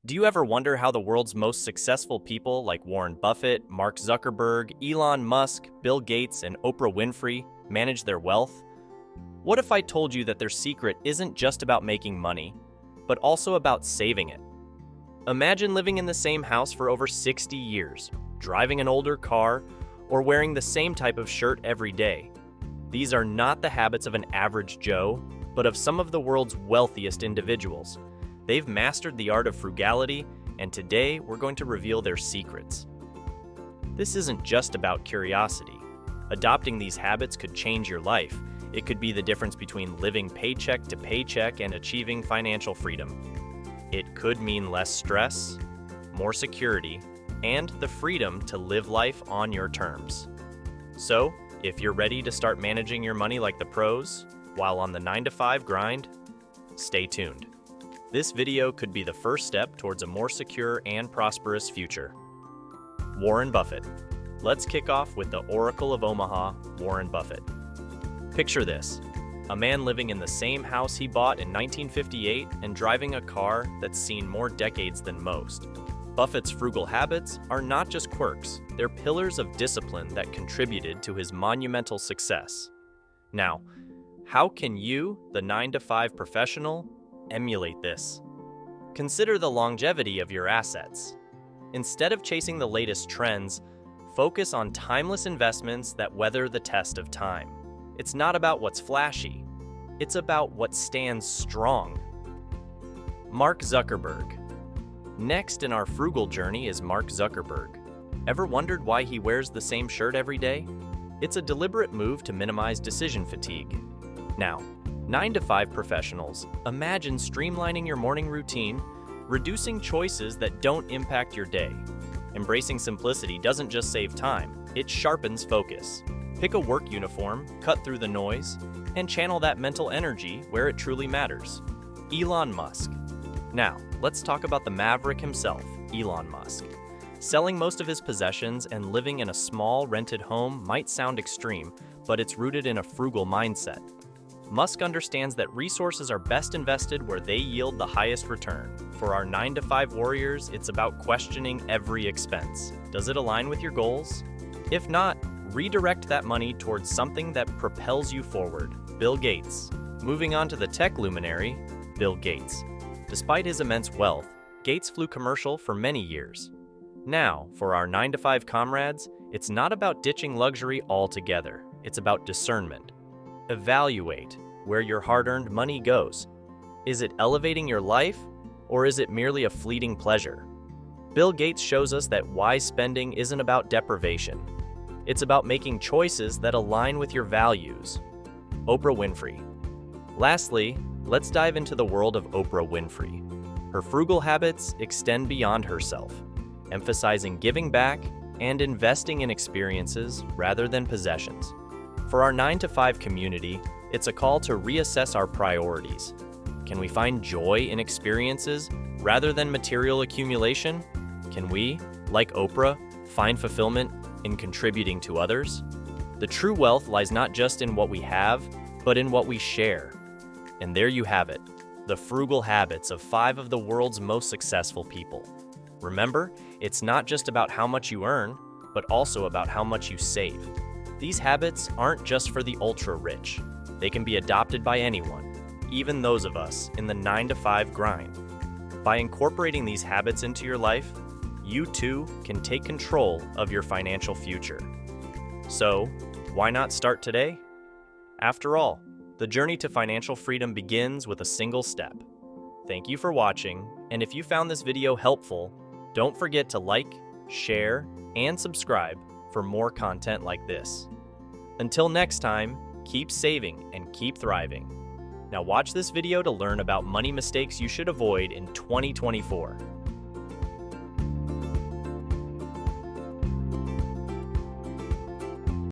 Do you ever wonder how the world's most successful people like Warren Buffett, Mark Zuckerberg, Elon Musk, Bill Gates, and Oprah Winfrey manage their wealth? What if I told you that their secret isn't just about making money, but also about saving it? Imagine living in the same house for over 60 years, driving an older car, or wearing the same type of shirt every day. These are not the habits of an average Joe, but of some of the world's wealthiest individuals. They've mastered the art of frugality, and today we're going to reveal their secrets. This isn't just about curiosity. Adopting these habits could change your life. It could be the difference between living paycheck to paycheck and achieving financial freedom. It could mean less stress, more security, and the freedom to live life on your terms. So, if you're ready to start managing your money like the pros, while on the 9-to-5 grind, stay tuned. This video could be the first step towards a more secure and prosperous future. Warren Buffett. Let's kick off with the Oracle of Omaha, Warren Buffett. Picture this, a man living in the same house he bought in 1958 and driving a car that's seen more decades than most. Buffett's frugal habits are not just quirks, they're pillars of discipline that contributed to his monumental success. Now, how can you, the 9-to-5 professional, emulate this? Consider the longevity of your assets. Instead of chasing the latest trends, focus on timeless investments that weather the test of time. It's not about what's flashy, it's about what stands strong. Mark Zuckerberg. Next in our frugal journey is Mark Zuckerberg. Ever wondered why he wears the same shirt every day? It's a deliberate move to minimize decision fatigue. Now, 9-to-5 professionals, imagine streamlining your morning routine, reducing choices that don't impact your day. Embracing simplicity doesn't just save time, it sharpens focus. Pick a work uniform, cut through the noise, and channel that mental energy where it truly matters. Elon Musk. Now, let's talk about the maverick himself, Elon Musk. Selling most of his possessions and living in a small rented home might sound extreme, but it's rooted in a frugal mindset. Musk understands that resources are best invested where they yield the highest return. For our 9-to-5 warriors, it's about questioning every expense. Does it align with your goals? If not, redirect that money towards something that propels you forward. Bill Gates. Moving on to the tech luminary, Bill Gates. Despite his immense wealth, Gates flew commercial for many years. Now, for our 9-to-5 comrades, it's not about ditching luxury altogether. It's about discernment. Evaluate where your hard-earned money goes. Is it elevating your life, or is it merely a fleeting pleasure? Bill Gates shows us that wise spending isn't about deprivation. It's about making choices that align with your values. Oprah Winfrey. Lastly, let's dive into the world of Oprah Winfrey. Her frugal habits extend beyond herself, emphasizing giving back and investing in experiences rather than possessions. For our 9-to-5 community, it's a call to reassess our priorities. Can we find joy in experiences rather than material accumulation? Can we, like Oprah, find fulfillment in contributing to others? The true wealth lies not just in what we have, but in what we share. And there you have it, the frugal habits of 5 of the world's most successful people. Remember, it's not just about how much you earn, but also about how much you save. These habits aren't just for the ultra-rich. They can be adopted by anyone, even those of us in the 9-to-5 grind. By incorporating these habits into your life, you too can take control of your financial future. So, why not start today? After all, the journey to financial freedom begins with a single step. Thank you for watching, and if you found this video helpful, don't forget to like, share, and subscribe for more content like this. Until next time, keep saving and keep thriving. Now watch this video to learn about money mistakes you should avoid in 2024.